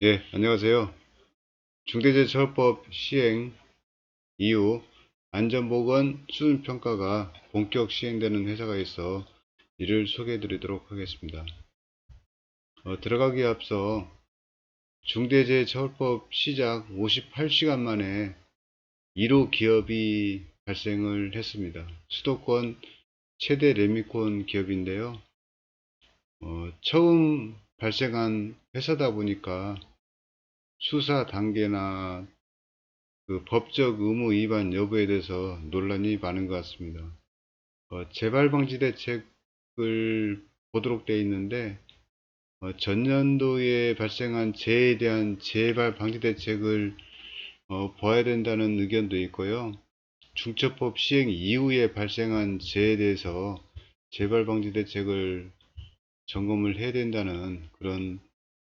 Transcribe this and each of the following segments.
예, 안녕하세요. 중대재해처벌법 시행 이후 안전보건 수준평가가 본격 시행되는 회사가 있어 이를 소개해 드리도록 하겠습니다. 들어가기에 앞서 중대재해처벌법 시작 58시간 만에 1호 기업이 발생을 했습니다. 수도권 최대 레미콘 기업인데요. 처음 발생한 회사다 보니까 수사 단계나 그 법적 의무 위반 여부에 대해서 논란이 많은 것 같습니다. 재발 방지 대책을 보도록 되어 있는데 전년도에 발생한 재해에 대한 재발 방지 대책을 봐야 된다는 의견도 있고요. 중처법 시행 이후에 발생한 재해에 대해서 재발 방지 대책을 점검을 해야 된다는 그런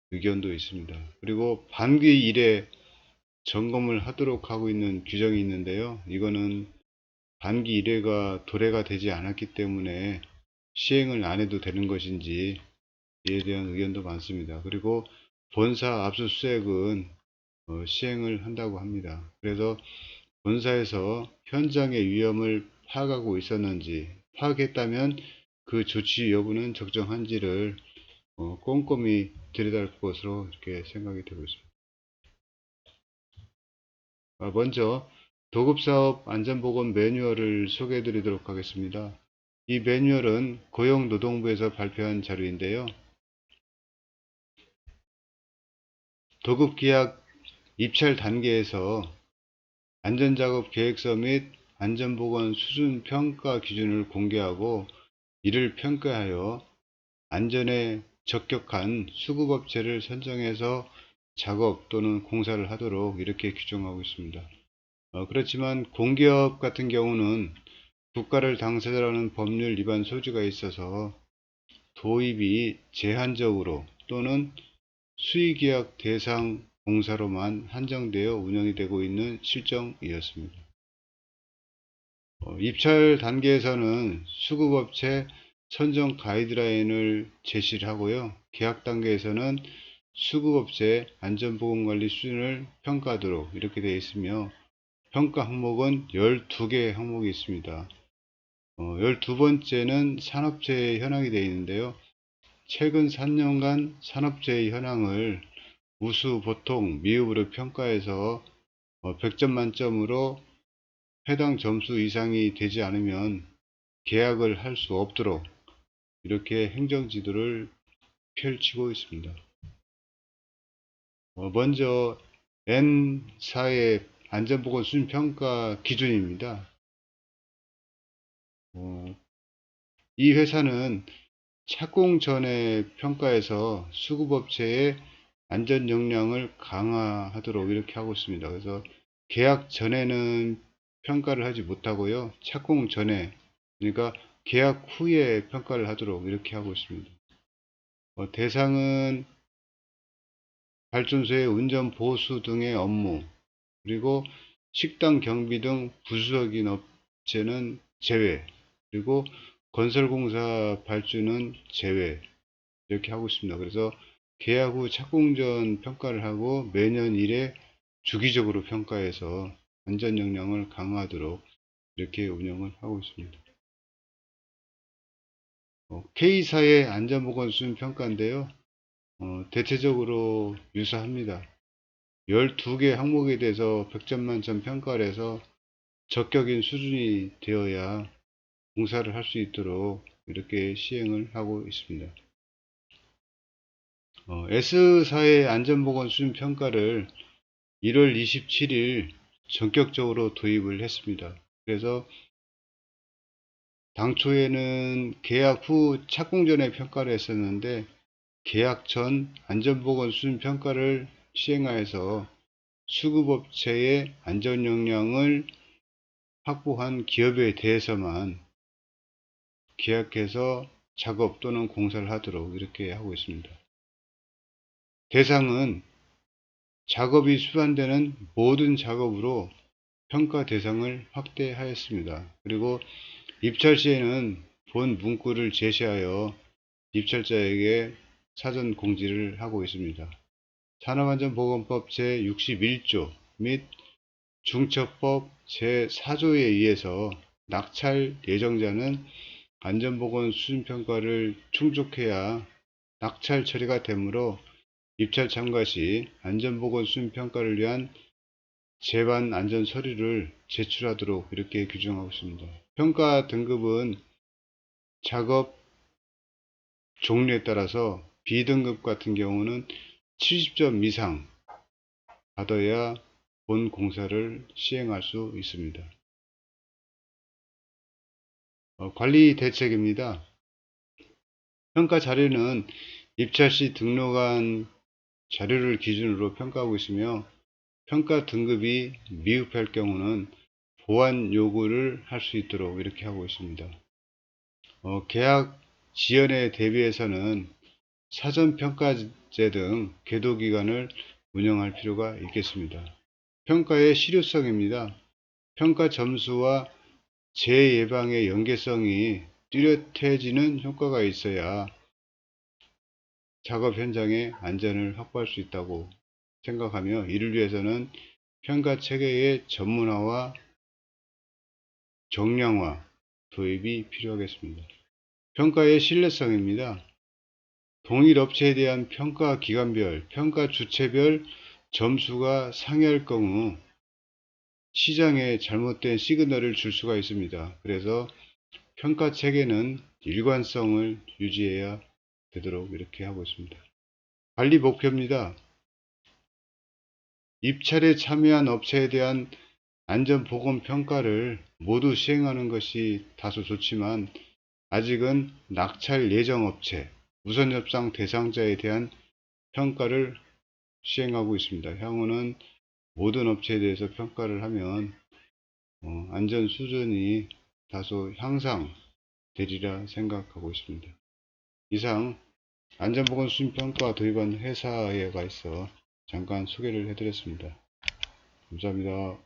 의견도 있습니다. 그리고 반기 이래 점검을 하도록 하고 있는 규정이 있는데요. 이거는 반기 1회가 도래가 되지 않았기 때문에 시행을 안 해도 되는 것인지 이에 대한 의견도 많습니다. 그리고 본사 압수수색은 시행을 한다고 합니다. 그래서 본사에서 현장의 위험을 파악하고 있었는지, 파악했다면 그 조치 여부는 적정한지를 꼼꼼히 들여다볼 것으로 이렇게 생각이 되고 있습니다. 먼저 도급사업 안전보건 매뉴얼을 소개해 드리도록 하겠습니다. 이 매뉴얼은 고용노동부에서 발표한 자료인데요. 도급계약 입찰 단계에서 안전작업 계획서 및 안전보건 수준 평가 기준을 공개하고 이를 평가하여 안전에 적격한 수급업체를 선정해서 작업 또는 공사를 하도록 이렇게 규정하고 있습니다. 그렇지만 공기업 같은 경우는 국가를 당사자로 하는 법률 위반 소지가 있어서 도입이 제한적으로 또는 수의계약 대상 공사로만 한정되어 운영이 되고 있는 실정이었습니다. 입찰 단계에서는 수급업체 선정 가이드라인을 제시를 하고요. 계약 단계에서는 수급업체 안전보건관리 수준을 평가하도록 이렇게 되어 있으며 평가 항목은 12개 항목이 있습니다. 12번째는 산업재해 현황이 되어 있는데요. 최근 3년간 산업재해 현황을 우수, 보통, 미흡으로 평가해서 100점 만점으로 해당 점수 이상이 되지 않으면 계약을 할 수 없도록 이렇게 행정지도를 펼치고 있습니다. 먼저 N사의 안전보건 수준평가 기준입니다. 이 회사는 착공 전에 평가해서 수급업체의 안전 역량을 강화하도록 이렇게 하고 있습니다. 그래서 계약 전에는 평가를 하지 못하고요. 착공 전에, 그러니까 계약 후에 평가를 하도록 이렇게 하고 있습니다. 대상은 발전소의 운전 보수 등의 업무, 그리고 식당 경비 등 부수적인 업체는 제외, 그리고 건설공사 발주는 제외, 이렇게 하고 있습니다. 그래서 계약 후 착공 전 평가를 하고 매년 1회 주기적으로 평가해서 안전 역량을 강화하도록 이렇게 운영을 하고 있습니다. K사의 안전보건 수준 평가인데요. 대체적으로 유사합니다. 12개 항목에 대해서 100점 만점 평가를 해서 적격인 수준이 되어야 공사를 할 수 있도록 이렇게 시행을 하고 있습니다. S사의 안전보건 수준 평가를 1월 27일 전격적으로 도입을 했습니다. 그래서 당초에는 계약 후 착공 전에 평가를 했었는데 계약 전 안전보건 수준 평가를 시행하여서 수급업체의 안전 역량을 확보한 기업에 대해서만 계약해서 작업 또는 공사를 하도록 이렇게 하고 있습니다. 대상은 작업이 수반되는 모든 작업으로 평가 대상을 확대하였습니다. 그리고 입찰 시에는 본 문구를 제시하여 입찰자에게 사전 공지를 하고 있습니다. 산업안전보건법 제61조 및 중처법 제4조에 의해서 낙찰 예정자는 안전보건 수준평가를 충족해야 낙찰 처리가 되므로 입찰 참가 시 안전보건 수준평가를 위한 제반 안전 서류를 제출하도록 이렇게 규정하고 있습니다. 평가 등급은 작업 종류에 따라서 B등급 같은 경우는 70점 이상 받아야 본 공사를 시행할 수 있습니다. 관리 대책입니다. 평가 자료는 입찰 시 등록한 자료를 기준으로 평가하고 있으며 평가 등급이 미흡할 경우는 보완 요구를 할 수 있도록 이렇게 하고 있습니다. 계약 지연에 대비해서는 사전평가제 등 계도기관을 운영할 필요가 있겠습니다. 평가의 실효성입니다. 평가 점수와 재예방의 연계성이 뚜렷해지는 효과가 있어야 작업 현장의 안전을 확보할 수 있다고 생각하며 이를 위해서는 평가 체계의 전문화와 정량화 도입이 필요하겠습니다. 평가의 신뢰성입니다. 동일 업체에 대한 평가 기관별, 평가 주체별 점수가 상이할 경우 시장에 잘못된 시그널을 줄 수가 있습니다. 그래서 평가 체계는 일관성을 유지해야 되도록 이렇게 하고 있습니다. 관리 목표입니다. 입찰에 참여한 업체에 대한 안전보건평가를 모두 시행하는 것이 다소 좋지만 아직은 낙찰 예정 업체, 우선협상 대상자에 대한 평가를 시행하고 있습니다. 향후는 모든 업체에 대해서 평가를 하면 안전 수준이 다소 향상되리라 생각하고 있습니다. 이상 안전보건 수준평가 도입한 회사에 가 있어 잠깐 소개를 해드렸습니다. 감사합니다.